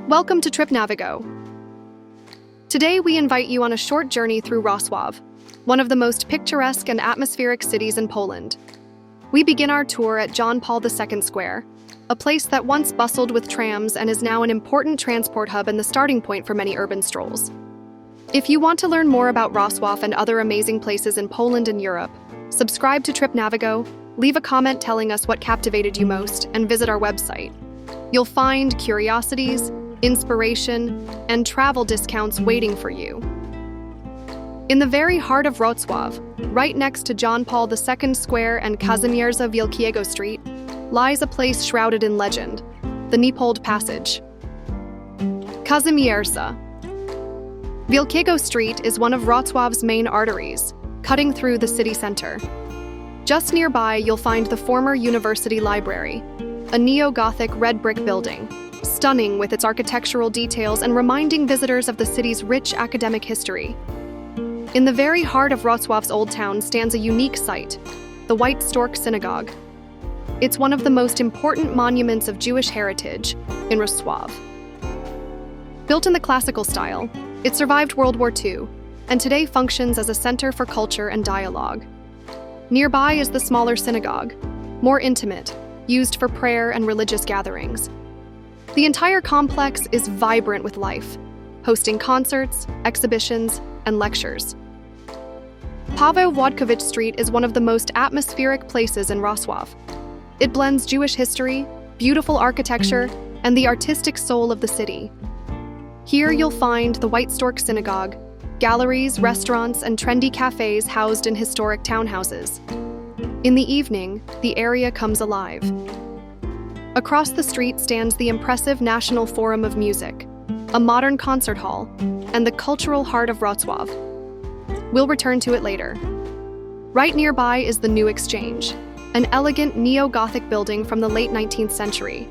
Welcome to TripNavigo. Today we invite you on a short journey through Wrocław, one of the most picturesque and atmospheric cities in Poland. We begin our tour at John Paul II Square, a place that once bustled with trams and is now an important transport hub and the starting point for many urban strolls. If you want to learn more about Wrocław and other amazing places in Poland and Europe, subscribe to TripNavigo, leave a comment telling us what captivated you most, and visit our website. You'll find curiosities, inspiration, and travel discounts waiting for you. In the very heart of Wrocław, right next to John Paul II Square and Kazimierza Wielkiego Street, lies a place shrouded in legend, the Niepold Passage. Kazimierza. Wielkiego Street is one of Wrocław's main arteries, cutting through the city center. Just nearby, you'll find the former University Library, a neo-Gothic red brick building, stunning with its architectural details and reminding visitors of the city's rich academic history. In the very heart of Wrocław's Old Town stands a unique site, the White Stork Synagogue. It's one of the most important monuments of Jewish heritage in Wrocław. Built in the classical style, it survived World War II, and today functions as a center for culture and dialogue. Nearby is the smaller synagogue, more intimate, used for prayer and religious gatherings. The entire complex is vibrant with life, hosting concerts, exhibitions, and lectures. Paweł Włodkowic Street is one of the most atmospheric places in Wrocław. It blends Jewish history, beautiful architecture, and the artistic soul of the city. Here you'll find the White Stork Synagogue, galleries, restaurants, and trendy cafes housed in historic townhouses. In the evening, the area comes alive. Across the street stands the impressive National Forum of Music, a modern concert hall, and the cultural heart of Wrocław. We'll return to it later. Right nearby is the New Exchange, an elegant neo-Gothic building from the late 19th century.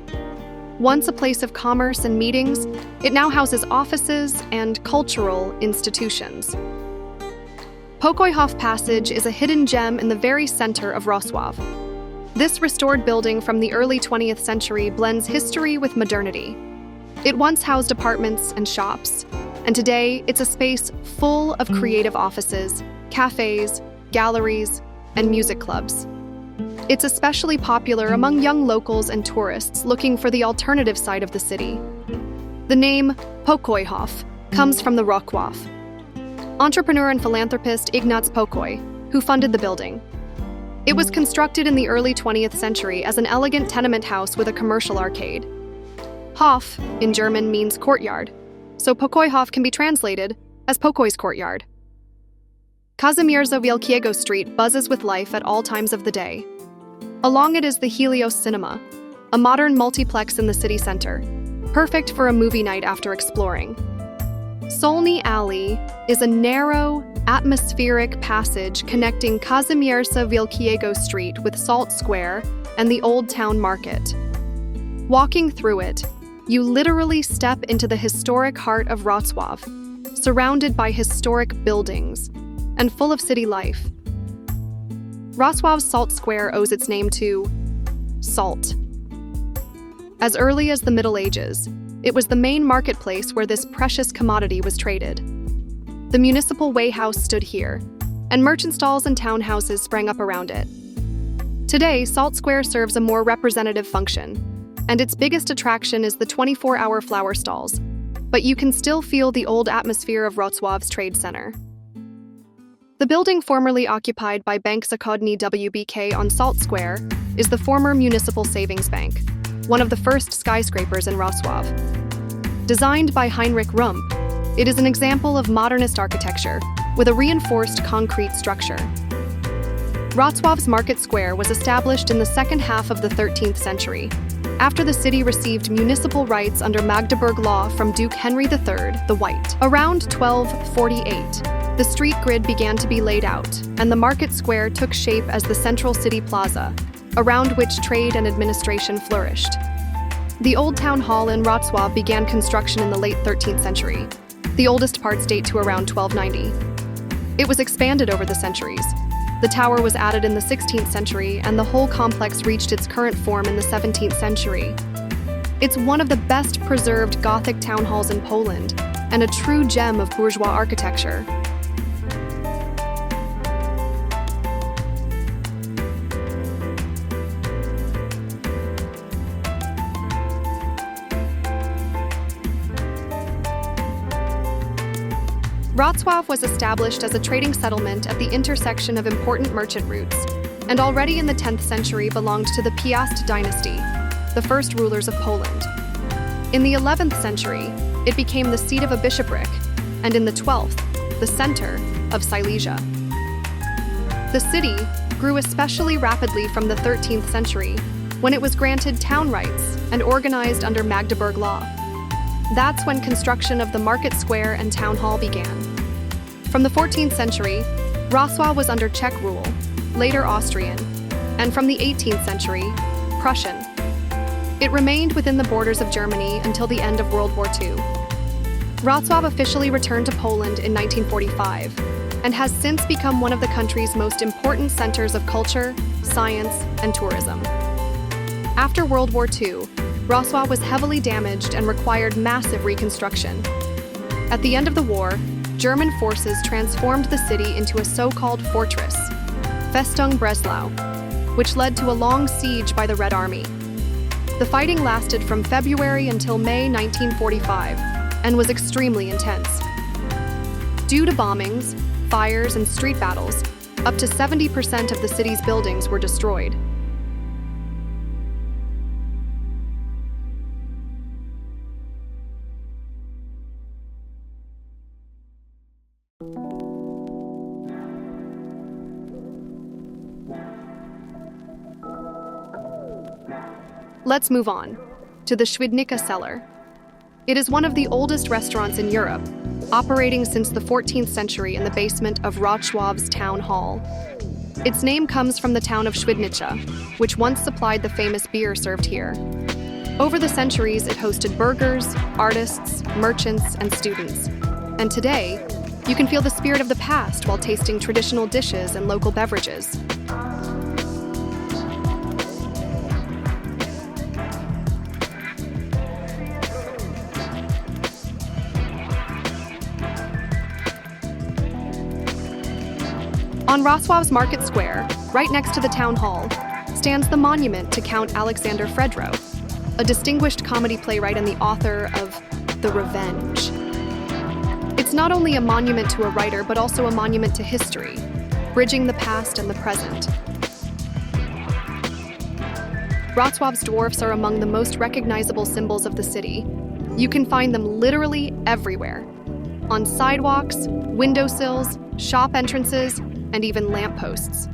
Once a place of commerce and meetings, it now houses offices and cultural institutions. Pokoyhof Passage is a hidden gem in the very center of Wrocław. This restored building from the early 20th century blends history with modernity. It once housed apartments and shops, and today it's a space full of creative offices, cafes, galleries, and music clubs. It's especially popular among young locals and tourists looking for the alternative side of the city. The name Pokoyhof comes from the Wrocław entrepreneur and philanthropist Ignaz Pokoy, who funded the building. It was constructed in the early 20th century as an elegant tenement house with a commercial arcade. Hof, in German, means courtyard, so Pokoyhof can be translated as Pokoy's courtyard. Kazimierza Wielkiego Street buzzes with life at all times of the day. Along it is the Helios Cinema, a modern multiplex in the city center, perfect for a movie night after exploring. Solny Alley is a narrow, atmospheric passage connecting Kazimierza Wielkiego Street with Solny Square and the Old Town Market. Walking through it, you literally step into the historic heart of Wrocław, surrounded by historic buildings and full of city life. Wrocław's Solny Square owes its name to salt. As early as the Middle Ages, it was the main marketplace where this precious commodity was traded. The municipal weighhouse stood here, and merchant stalls and townhouses sprang up around it. Today, Solny Square serves a more representative function, and its biggest attraction is the 24-hour flower stalls, but you can still feel the old atmosphere of Wrocław's trade center. The building formerly occupied by Bank Zachodni WBK on Solny Square is the former Municipal Savings Bank, one of the first skyscrapers in Wrocław. Designed by Heinrich Rump, it is an example of modernist architecture with a reinforced concrete structure. Wrocław's Market Square was established in the second half of the 13th century, after the city received municipal rights under Magdeburg law from Duke Henry III the White. Around 1248, the street grid began to be laid out, and the Market Square took shape as the central city plaza, around which trade and administration flourished. The Old Town Hall in Wrocław began construction in the late 13th century. The oldest parts date to around 1290. It was expanded over the centuries. The tower was added in the 16th century, and the whole complex reached its current form in the 17th century. It's one of the best preserved Gothic town halls in Poland and a true gem of bourgeois architecture. Wrocław was established as a trading settlement at the intersection of important merchant routes, and already in the 10th century belonged to the Piast dynasty, the first rulers of Poland. In the 11th century, it became the seat of a bishopric, and in the 12th, the center of Silesia. The city grew especially rapidly from the 13th century, when it was granted town rights and organized under Magdeburg law. That's when construction of the market square and town hall began. From the 14th century, Wrocław was under Czech rule, later Austrian, and from the 18th century, Prussian. It remained within the borders of Germany until the end of World War II. Wrocław officially returned to Poland in 1945 and has since become one of the country's most important centers of culture, science, and tourism. After World War II, Wrocław was heavily damaged and required massive reconstruction. At the end of the war, German forces transformed the city into a so-called fortress, Festung Breslau, which led to a long siege by the Red Army. The fighting lasted from February until May 1945 and was extremely intense. Due to bombings, fires, and street battles, up to 70% of the city's buildings were destroyed. Let's move on to the Świdnicka Cellar. It is one of the oldest restaurants in Europe, operating since the 14th century in the basement of Wrocław's town hall. Its name comes from the town of Świdnica, which once supplied the famous beer served here. Over the centuries, it hosted burghers, artists, merchants, and students. And today, you can feel the spirit of the past while tasting traditional dishes and local beverages. On Wrocław's Market Square, right next to the town hall, stands the monument to Count Aleksander Fredro, a distinguished comedy playwright and the author of The Revenge. It's not only a monument to a writer, but also a monument to history, bridging the past and the present. Wrocław's dwarfs are among the most recognizable symbols of the city. You can find them literally everywhere, on sidewalks, windowsills, shop entrances, and even lampposts.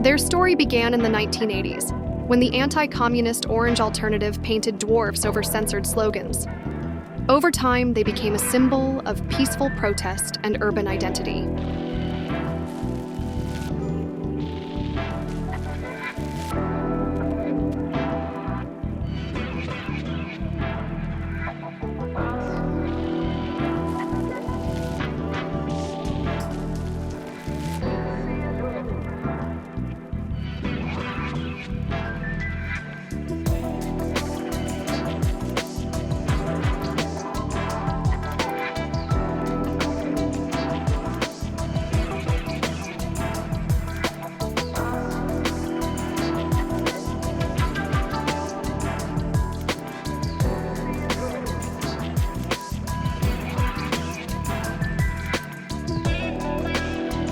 Their story began in the 1980s, when the anti-communist Orange Alternative painted dwarfs over censored slogans. Over time, they became a symbol of peaceful protest and urban identity.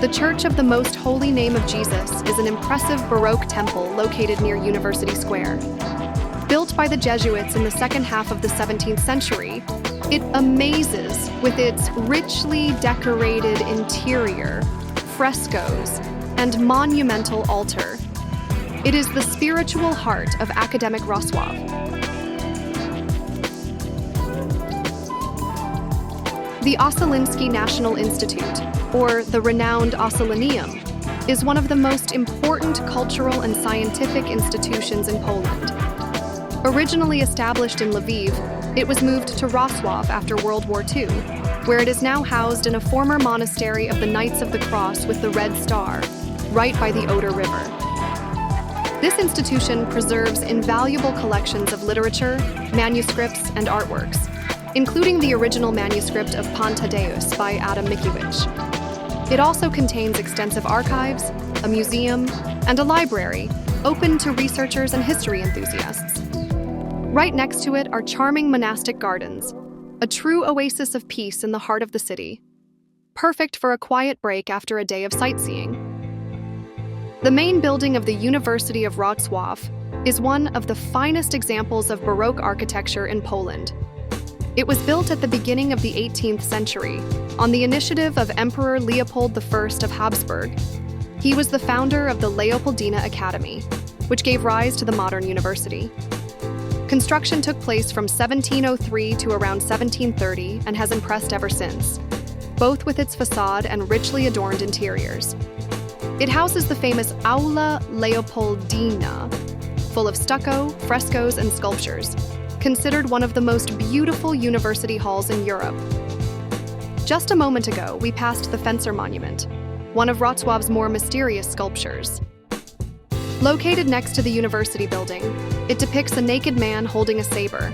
The Church of the Most Holy Name of Jesus is an impressive Baroque temple located near University Square. Built by the Jesuits in the second half of the 17th century, it amazes with its richly decorated interior, frescoes, and monumental altar. It is the spiritual heart of academic Wrocław. The Ossoliński National Institute, or the renowned Ossolineum, is one of the most important cultural and scientific institutions in Poland. Originally established in Lviv, it was moved to Wrocław after World War II, where it is now housed in a former monastery of the Knights of the Cross with the Red Star, right by the Oder River. This institution preserves invaluable collections of literature, manuscripts, and artworks, including the original manuscript of Panta Deus by Adam Mickiewicz. It also contains extensive archives, a museum, and a library open to researchers and history enthusiasts. Right next to it are charming monastic gardens, a true oasis of peace in the heart of the city, perfect for a quiet break after a day of sightseeing. The main building of the University of Wrocław is one of the finest examples of Baroque architecture in Poland. It was built at the beginning of the 18th century on the initiative of Emperor Leopold I of Habsburg. He was the founder of the Leopoldina Academy, which gave rise to the modern university. Construction took place from 1703 to around 1730 and has impressed ever since, both with its facade and richly adorned interiors. It houses the famous Aula Leopoldina, full of stucco, frescoes, and sculptures, considered one of the most beautiful university halls in Europe. Just a moment ago, we passed the Fencer Monument, one of Wrocław's more mysterious sculptures. Located next to the university building, it depicts a naked man holding a saber.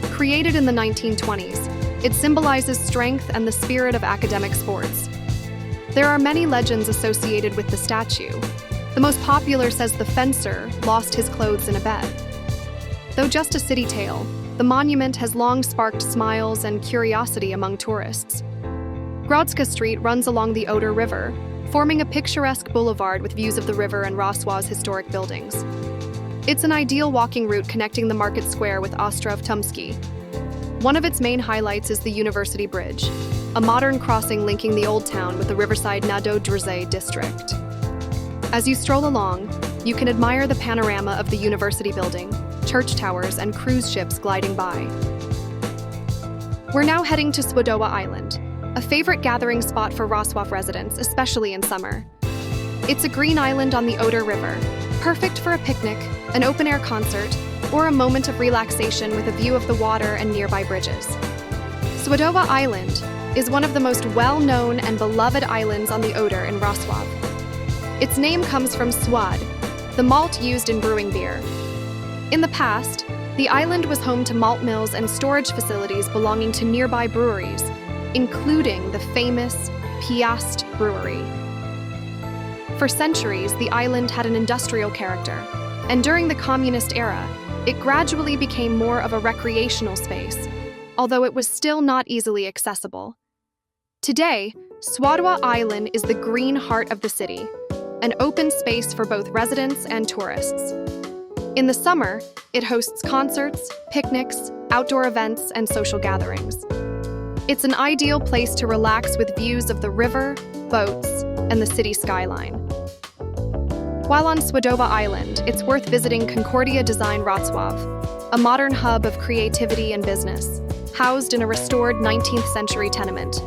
Created in the 1920s, it symbolizes strength and the spirit of academic sports. There are many legends associated with the statue. The most popular says the fencer lost his clothes in a bet. Though just a city tale, the monument has long sparked smiles and curiosity among tourists. Grodzka Street runs along the Oder River, forming a picturesque boulevard with views of the river and Wrocław's historic buildings. It's an ideal walking route connecting the market square with Ostrów Tumski. One of its main highlights is the University Bridge, a modern crossing linking the old town with the riverside Nadodrze district. As you stroll along, you can admire the panorama of the university building, church towers, and cruise ships gliding by. We're now heading to Słodowa Island, a favorite gathering spot for Wrocław residents, especially in summer. It's a green island on the Oder River, perfect for a picnic, an open-air concert, or a moment of relaxation with a view of the water and nearby bridges. Słodowa Island is one of the most well-known and beloved islands on the Oder in Wrocław. Its name comes from swad, the malt used in brewing beer. In the past, the island was home to malt mills and storage facilities belonging to nearby breweries, including the famous Piast brewery. For centuries, the island had an industrial character, and during the communist era, it gradually became more of a recreational space, although it was still not easily accessible. Today, Słodowa Island is the green heart of the city, an open space for both residents and tourists. In the summer, it hosts concerts, picnics, outdoor events, and social gatherings. It's an ideal place to relax with views of the river, boats, and the city skyline. While on Słodowa Island, it's worth visiting Concordia Design Wrocław, a modern hub of creativity and business, housed in a restored 19th century tenement.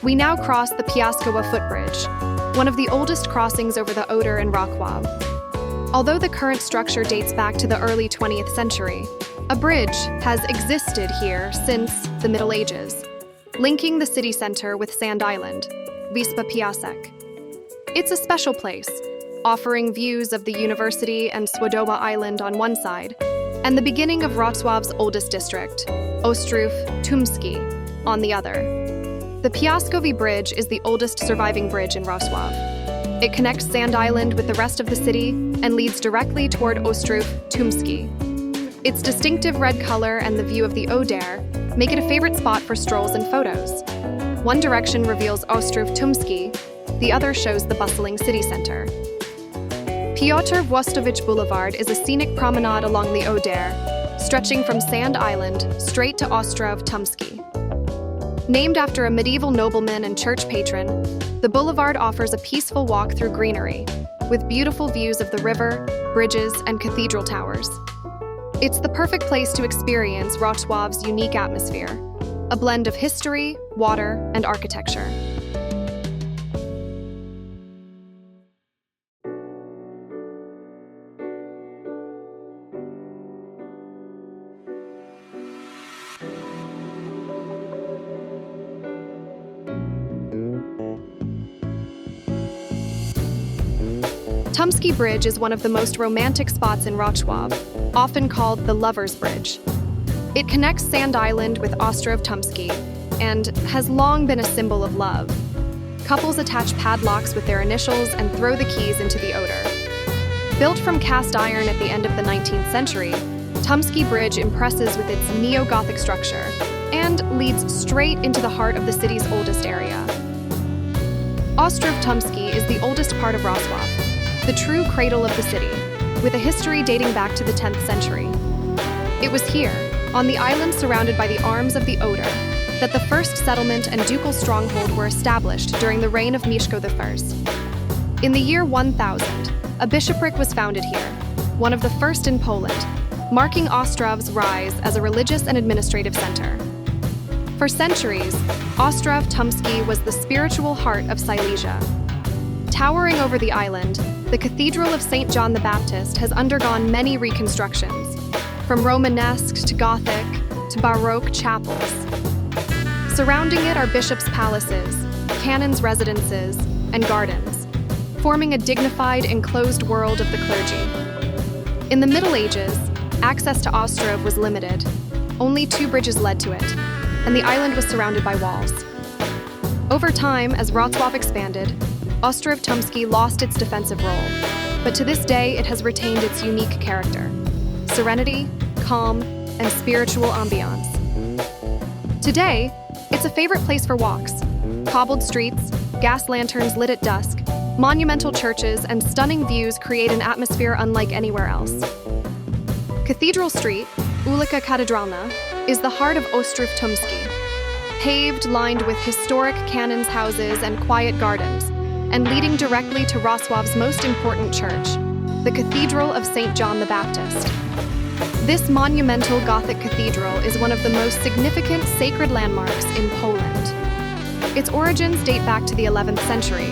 We now cross the Piaskowa footbridge, one of the oldest crossings over the Oder in Wrocław. Although the current structure dates back to the early 20th century, a bridge has existed here since the Middle Ages, linking the city center with Sand Island, Wyspa Piasek. It's a special place, offering views of the university and Słodowa Island on one side, and the beginning of Wrocław's oldest district, Ostrów Tumski, on the other. The Piaskowy Bridge is the oldest surviving bridge in Wrocław. It connects Sand Island with the rest of the city and leads directly toward Ostrów Tumski. Its distinctive red color and the view of the Oder make it a favorite spot for strolls and photos. One direction reveals Ostrów Tumski, the other shows the bustling city center. Piotr Włodkowic Boulevard is a scenic promenade along the Oder, stretching from Sand Island straight to Ostrów Tumski. Named after a medieval nobleman and church patron, the boulevard offers a peaceful walk through greenery, with beautiful views of the river, bridges, and cathedral towers. It's the perfect place to experience Wrocław's unique atmosphere, a blend of history, water, and architecture. Tumski Bridge is one of the most romantic spots in Wrocław, often called the Lover's Bridge. It connects Sand Island with Ostrów Tumski and has long been a symbol of love. Couples attach padlocks with their initials and throw the keys into the Oder. Built from cast iron at the end of the 19th century, Tumski Bridge impresses with its neo-Gothic structure and leads straight into the heart of the city's oldest area. Ostrów Tumski is the oldest part of Wrocław, the true cradle of the city, with a history dating back to the 10th century. It was here, on the island surrounded by the arms of the Oder, that the first settlement and ducal stronghold were established during the reign of Mieszko I. In the year 1000, a bishopric was founded here, one of the first in Poland, marking Ostrow's rise as a religious and administrative center. For centuries, Ostrów Tumski was the spiritual heart of Silesia. Towering over the island, the Cathedral of St. John the Baptist has undergone many reconstructions, from Romanesque to Gothic to Baroque chapels. Surrounding it are bishops' palaces, canons' residences, and gardens, forming a dignified, enclosed world of the clergy. In the Middle Ages, access to Ostrów was limited. Only 2 bridges led to it, and the island was surrounded by walls. Over time, as Wrocław expanded, Ostrów Tumski lost its defensive role, but to this day it has retained its unique character: serenity, calm, and spiritual ambiance. Today, it's a favorite place for walks. Cobbled streets, gas lanterns lit at dusk, monumental churches, and stunning views create an atmosphere unlike anywhere else. Cathedral Street, Ulica Katedralna, is the heart of Ostrów Tumski, paved, lined with historic canons' houses and quiet gardens, and leading directly to Wrocław's most important church, the Cathedral of St. John the Baptist. This monumental Gothic cathedral is one of the most significant sacred landmarks in Poland. Its origins date back to the 11th century,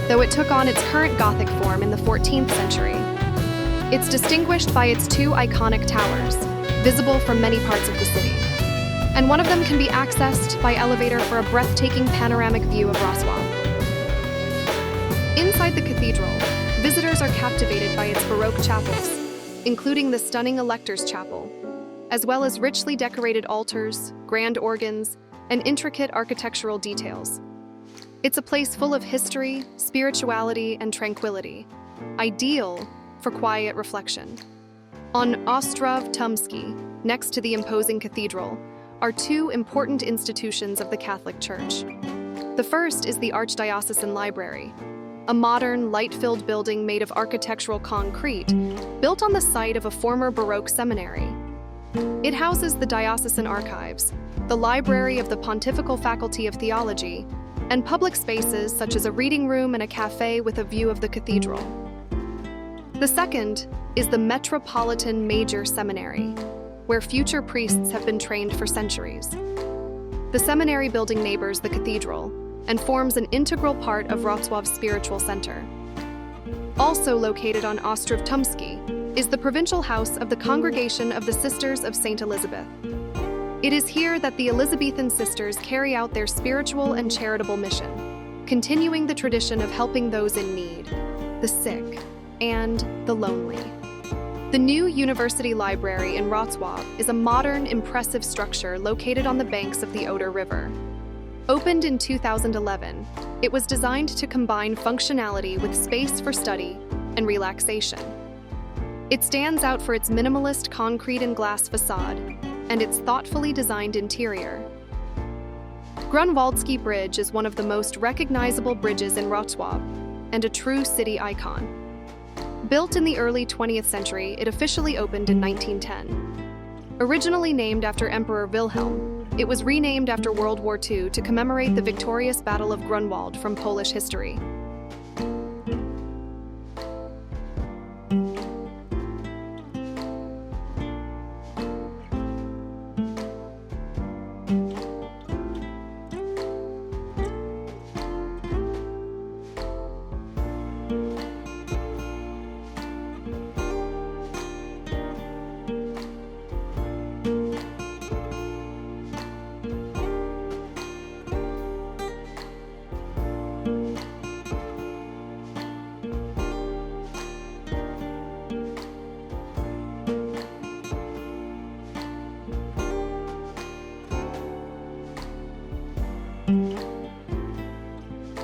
though it took on its current Gothic form in the 14th century. It's distinguished by its 2 iconic towers, visible from many parts of the city, and one of them can be accessed by elevator for a breathtaking panoramic view of Wrocław. Inside the cathedral, visitors are captivated by its Baroque chapels, including the stunning Elector's Chapel, as well as richly decorated altars, grand organs, and intricate architectural details. It's a place full of history, spirituality, and tranquility, ideal for quiet reflection. On Ostrów Tumski, next to the imposing cathedral, are 2 important institutions of the Catholic Church. The first is the Archdiocesan Library, a modern, light-filled building made of architectural concrete, built on the site of a former Baroque seminary. It houses the diocesan archives, the library of the Pontifical Faculty of Theology, and public spaces such as a reading room and a café with a view of the cathedral. The second is the Metropolitan Major Seminary, where future priests have been trained for centuries. The seminary building neighbors the cathedral and forms an integral part of Wrocław's spiritual center. Also located on Ostrów Tumski is the provincial house of the Congregation of the Sisters of St. Elizabeth. It is here that the Elizabethan sisters carry out their spiritual and charitable mission, continuing the tradition of helping those in need, the sick, and the lonely. The new University Library in Wrocław is a modern, impressive structure located on the banks of the Oder River. Opened in 2011, it was designed to combine functionality with space for study and relaxation. It stands out for its minimalist concrete and glass facade and its thoughtfully designed interior. Grunwaldzki Bridge is one of the most recognizable bridges in Wrocław and a true city icon. Built in the early 20th century, it officially opened in 1910. Originally named after Emperor Wilhelm, it was renamed after World War II to commemorate the victorious Battle of Grunwald from Polish history.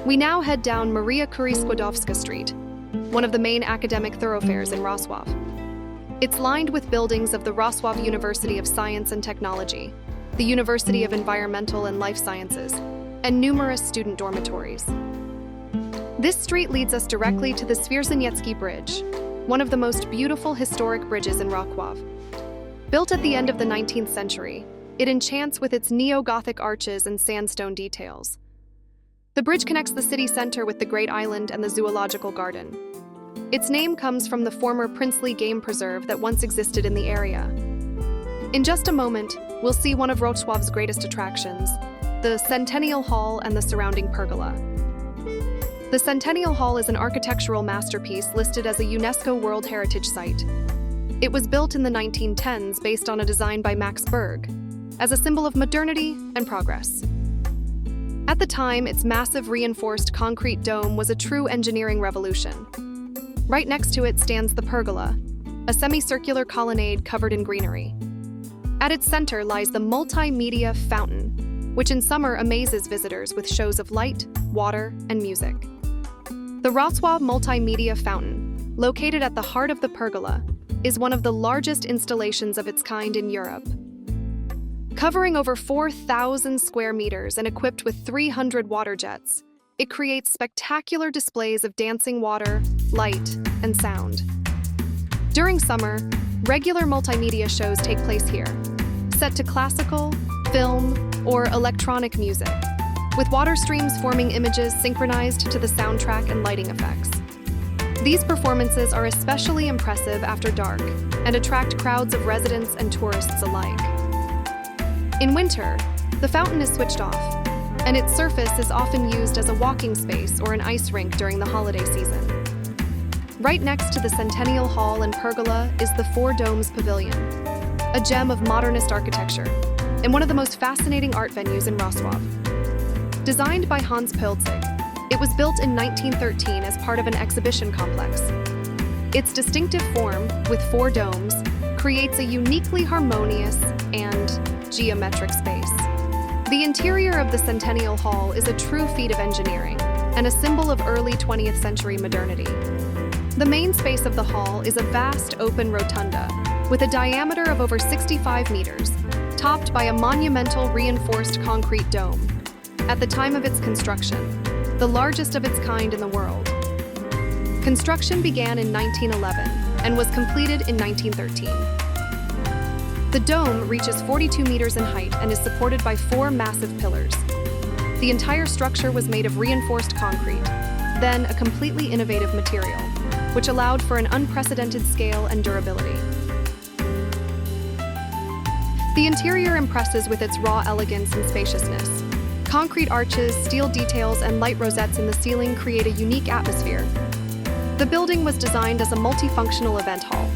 We now head down Maria Curie-Skłodowska Street, one of the main academic thoroughfares in Wrocław. It's lined with buildings of the Wrocław University of Science and Technology, the University of Environmental and Life Sciences, and numerous student dormitories. This street leads us directly to the Świdnicki Bridge, one of the most beautiful historic bridges in Wrocław. Built at the end of the 19th century, it enchants with its neo-Gothic arches and sandstone details. The bridge connects the city center with the Great Island and the Zoological Garden. Its name comes from the former princely game preserve that once existed in the area. In just a moment, we'll see one of Wrocław's greatest attractions, the Centennial Hall and the surrounding pergola. The Centennial Hall is an architectural masterpiece listed as a UNESCO World Heritage Site. It was built in the 1910s based on a design by Max Berg, as a symbol of modernity and progress. At the time, its massive reinforced concrete dome was a true engineering revolution. Right next to it stands the pergola, a semicircular colonnade covered in greenery. At its center lies the multimedia fountain, which in summer amazes visitors with shows of light, water, and music. The Wrocław Multimedia Fountain, located at the heart of the pergola, is one of the largest installations of its kind in Europe. Covering over 4,000 square meters and equipped with 300 water jets, it creates spectacular displays of dancing water, light, and sound. During summer, regular multimedia shows take place here, set to classical, film, or electronic music, with water streams forming images synchronized to the soundtrack and lighting effects. These performances are especially impressive after dark and attract crowds of residents and tourists alike. In winter, the fountain is switched off, and its surface is often used as a walking space or an ice rink during the holiday season. Right next to the Centennial Hall and pergola is the Four Domes Pavilion, a gem of modernist architecture and one of the most fascinating art venues in Wrocław. Designed by Hans Pilzig, it was built in 1913 as part of an exhibition complex. Its distinctive form, with four domes, creates a uniquely harmonious and geometric space. The interior of the Centennial Hall is a true feat of engineering and a symbol of early 20th century modernity. The main space of the hall is a vast open rotunda with a diameter of over 65 meters, topped by a monumental reinforced concrete dome. At the time of its construction, the largest of its kind in the world. Construction began in 1911 and was completed in 1913. The dome reaches 42 meters in height and is supported by four massive pillars. The entire structure was made of reinforced concrete, then a completely innovative material, which allowed for an unprecedented scale and durability. The interior impresses with its raw elegance and spaciousness. Concrete arches, steel details, and light rosettes in the ceiling create a unique atmosphere. The building was designed as a multifunctional event hall.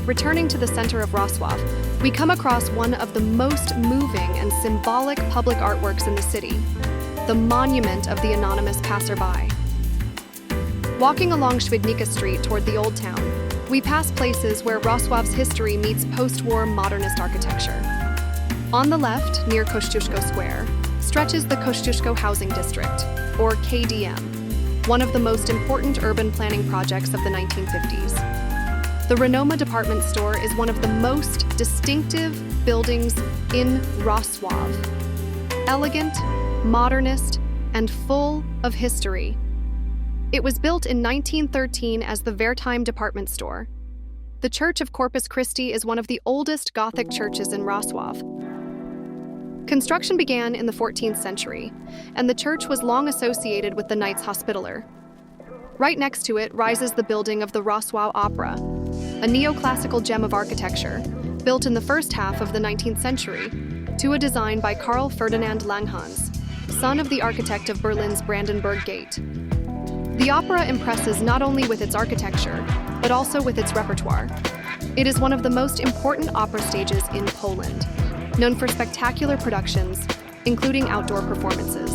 Returning to the center of Wrocław, we come across one of the most moving and symbolic public artworks in the city, the Monument of the Anonymous Passerby. Walking along Świdnicka Street toward the Old Town, we pass places where Wrocław's history meets post-war modernist architecture. On the left, near Kościuszko Square, stretches the Kościuszko Housing District, or KDM, one of the most important urban planning projects of the 1950s. The Renoma department store is one of the most distinctive buildings in Wrocław. Elegant, modernist, and full of history. It was built in 1913 as the Wertheim department store. The Church of Corpus Christi is one of the oldest Gothic churches in Wrocław. Construction began in the 14th century, and the church was long associated with the Knights Hospitaller. Right next to it rises the building of the Wrocław Opera, a neoclassical gem of architecture, built in the first half of the 19th century, to a design by Karl Ferdinand Langhans, son of the architect of Berlin's Brandenburg Gate. The opera impresses not only with its architecture, but also with its repertoire. It is one of the most important opera stages in Poland, known for spectacular productions, including outdoor performances.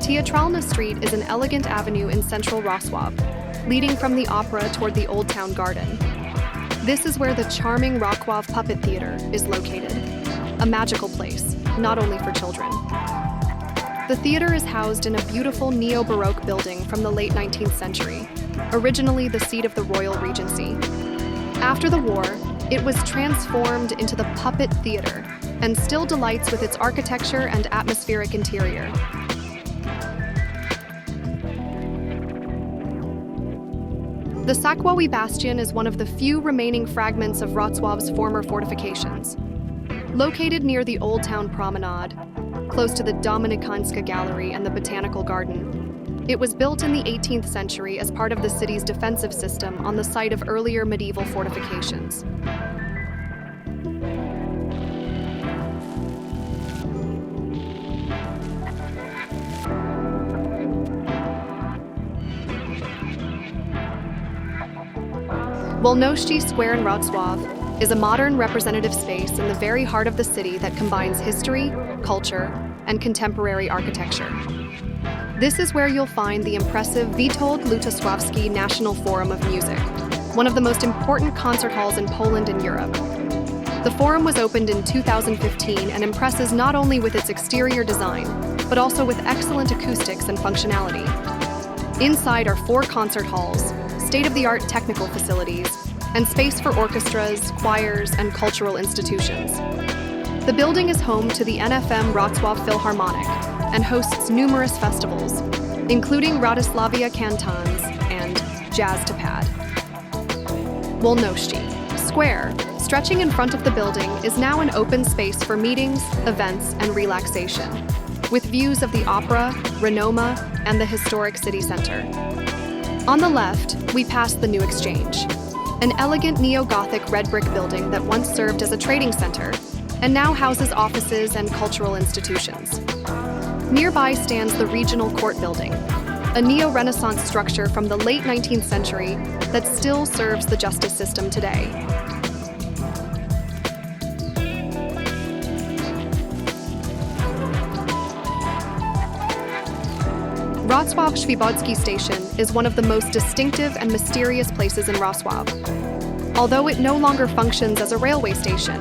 Teatralna Street is an elegant avenue in central Wrocław, leading from the opera toward the Old Town Garden. This is where the charming Wrocław Puppet Theater is located. a magical place, not only for children. The theater is housed in a beautiful neo-Baroque building from the late 19th century, originally the seat of the Royal Regency. After the war, it was transformed into the Puppet Theater and still delights with its architecture and atmospheric interior. The Sakwowy Bastion is one of the few remaining fragments of Wrocław's former fortifications. Located near the Old Town Promenade, close to the Dominikanska Gallery and the Botanical Garden, it was built in the 18th century as part of the city's defensive system on the site of earlier medieval fortifications. Solny Square in Wrocław is a modern representative space in the very heart of the city that combines history, culture, and contemporary architecture. This is where you'll find the impressive Witold Lutosławski National Forum of Music, one of the most important concert halls in Poland and Europe. The Forum was opened in 2015 and impresses not only with its exterior design, but also with excellent acoustics and functionality. Inside are 4 concert halls, state-of-the-art technical facilities, and space for orchestras, choirs, and cultural institutions. The building is home to the NFM Wrocław Philharmonic and hosts numerous festivals, including Radoslavia Cantons and Jazz to Pad. Solny Square, stretching in front of the building, is now an open space for meetings, events, and relaxation, with views of the opera, Renoma, and the historic city center. On the left, we pass the New Exchange, an elegant neo-Gothic red brick building that once served as a trading center and now houses offices and cultural institutions. Nearby stands the Regional Court Building, a neo-Renaissance structure from the late 19th century that still serves the justice system today. Wrocław Świdnicki Station is one of the most distinctive and mysterious places in Wrocław. Although it no longer functions as a railway station,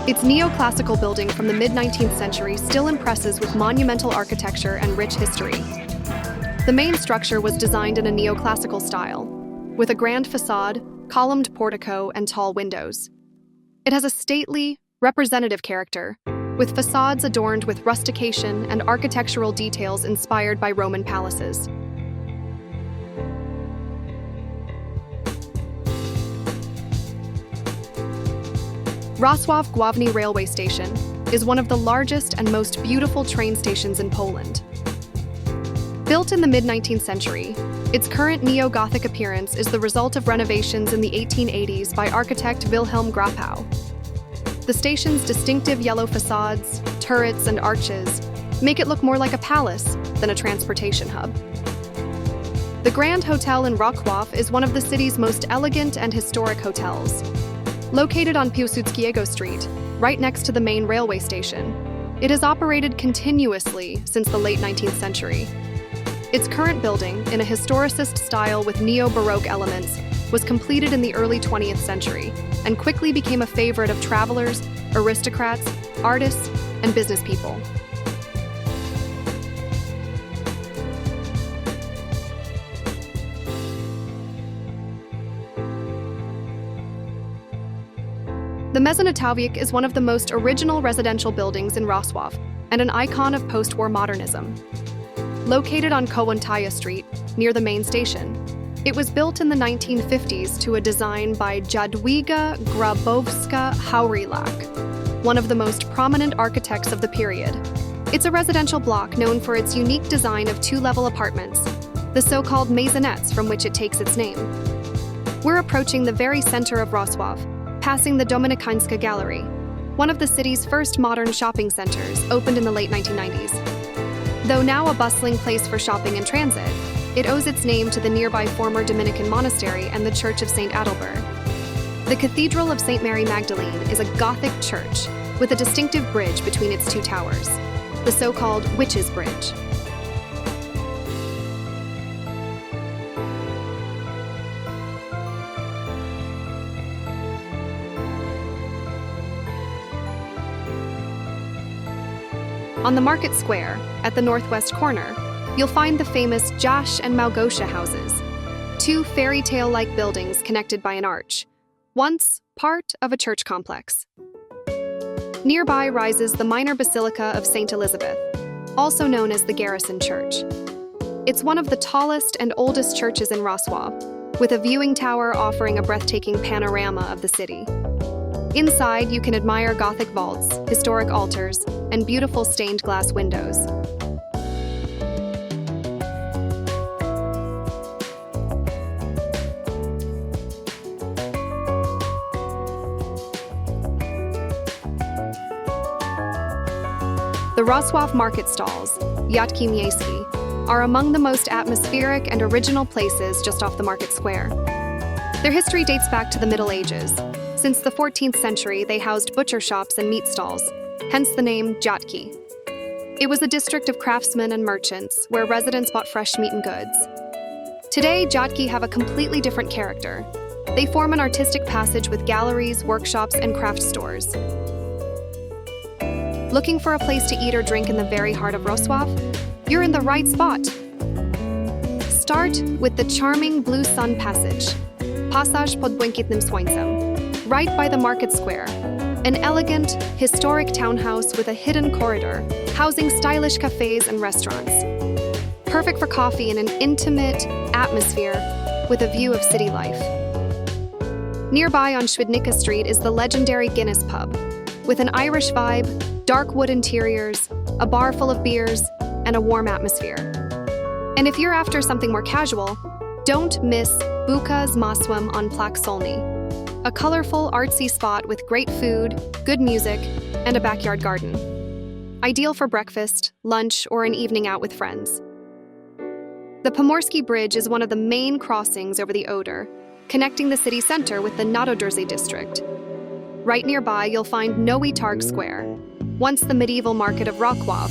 its neoclassical building from the mid-19th century still impresses with monumental architecture and rich history. The main structure was designed in a neoclassical style, with a grand facade, columned portico, and tall windows. It has a stately, representative character, with facades adorned with rustication and architectural details inspired by Roman palaces. Wrocław Główny Railway Station is one of the largest and most beautiful train stations in Poland. Built in the mid-19th century, its current neo-Gothic appearance is the result of renovations in the 1880s by architect Wilhelm Grapau. The station's distinctive yellow facades, turrets, and arches make it look more like a palace than a transportation hub. The Grand Hotel in Wrocław is one of the city's most elegant and historic hotels. Located on Piłsudskiego Street, right next to the main railway station, it has operated continuously since the late 19th century. Its current building, in a historicist style with neo-Baroque elements, was completed in the early 20th century and quickly became a favorite of travelers, aristocrats, artists, and business people. The Mezonatowiec is one of the most original residential buildings in Wrocław and an icon of post-war modernism. Located on Kołątaja Street, near the main station, it was built in the 1950s to a design by Jadwiga Grabowska-Hawrylak, one of the most prominent architects of the period. It's a residential block known for its unique design of 2-level apartments, the so-called maisonettes from which it takes its name. We're approaching the very center of Wrocław, passing the Dominikanska Gallery, one of the city's first modern shopping centers, opened in the late 1990s. Though now a bustling place for shopping and transit, it owes its name to the nearby former Dominican monastery and the Church of St. Adalbert. The Cathedral of St. Mary Magdalene is a Gothic church with a distinctive bridge between its 2 towers, the so-called Witches' Bridge. On the market square, at the northwest corner, you'll find the famous Josh and Małgosia houses, two fairy tale-like buildings connected by an arch, once part of a church complex. Nearby rises the minor basilica of St. Elizabeth, also known as the Garrison Church. It's one of the tallest and oldest churches in Wrocław, with a viewing tower offering a breathtaking panorama of the city. Inside, you can admire Gothic vaults, historic altars, and beautiful stained glass windows. The Wrocław market stalls, Jatki Miejskie, are among the most atmospheric and original places just off the market square. Their history dates back to the Middle Ages. Since the 14th century, they housed butcher shops and meat stalls, hence the name Jatki. It was a district of craftsmen and merchants where residents bought fresh meat and goods. Today, Jatki have a completely different character. They form an artistic passage with galleries, workshops, and craft stores. Looking for a place to eat or drink in the very heart of Wrocław? You're in the right spot. Start with the charming Blue Sun Passage, Passage pod błękitnym słońcem, right by the market square. An elegant, historic townhouse with a hidden corridor, housing stylish cafes and restaurants. Perfect for coffee in an intimate atmosphere with a view of city life. Nearby on Świdnicka Street is the legendary Guinness pub, with an Irish vibe, dark wood interiors, a bar full of beers, and a warm atmosphere. And if you're after something more casual, don't miss Buka z Masłem on Plac Solny, a colorful, artsy spot with great food, good music, and a backyard garden. Ideal for breakfast, lunch, or an evening out with friends. The Tumski Bridge is one of the main crossings over the Oder, connecting the city center with the Narodorzy district. Right nearby, you'll find Nowy Targ Square, once the medieval market of Wrocław,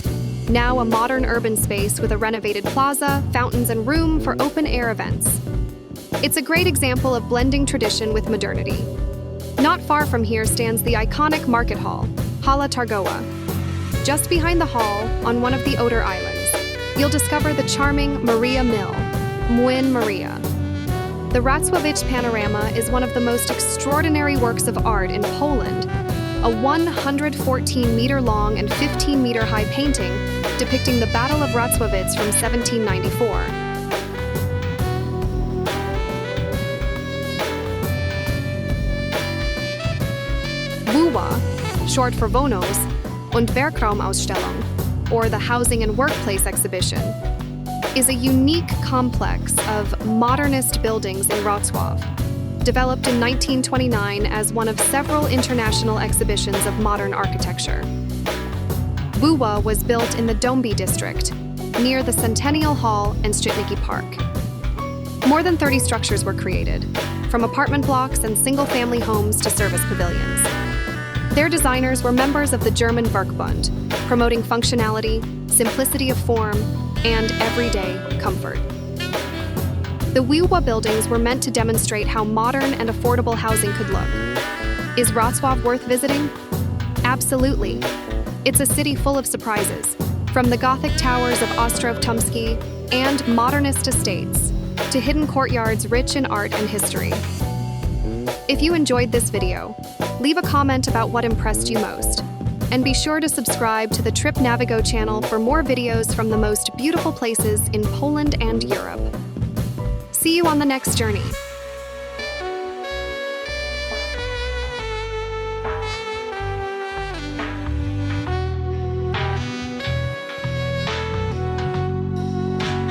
now a modern urban space with a renovated plaza, fountains, and room for open-air events. It's a great example of blending tradition with modernity. Not far from here stands the iconic market hall, Hala Targowa. Just behind the hall, on one of the Oder Islands, you'll discover the charming Maria Mill, Młyn Maria. The Wrocławic panorama is one of the most extraordinary works of art in Poland, a 114-meter-long and 15-meter-high painting depicting the Battle of Wrocławic from 1794. WUWA, short for Wohnungs- und Werkraumausstellung, or the Housing and Workplace Exhibition, is a unique complex of modernist buildings in Wrocław, developed in 1929 as one of several international exhibitions of modern architecture. WUWA was built in the Dąbie district, near the Centennial Hall and Świdnicki Park. More than 30 structures were created, from apartment blocks and single-family homes to service pavilions. Their designers were members of the German Werkbund, promoting functionality, simplicity of form, and everyday comfort. The WUWA buildings were meant to demonstrate how modern and affordable housing could look. Is Wrocław worth visiting? Absolutely. It's a city full of surprises, from the Gothic towers of Ostrów Tumski and modernist estates, to hidden courtyards rich in art and history. If you enjoyed this video, leave a comment about what impressed you most. And be sure to subscribe to the TripNavigo channel for more videos from the most beautiful places in Poland and Europe. See you on the next journey.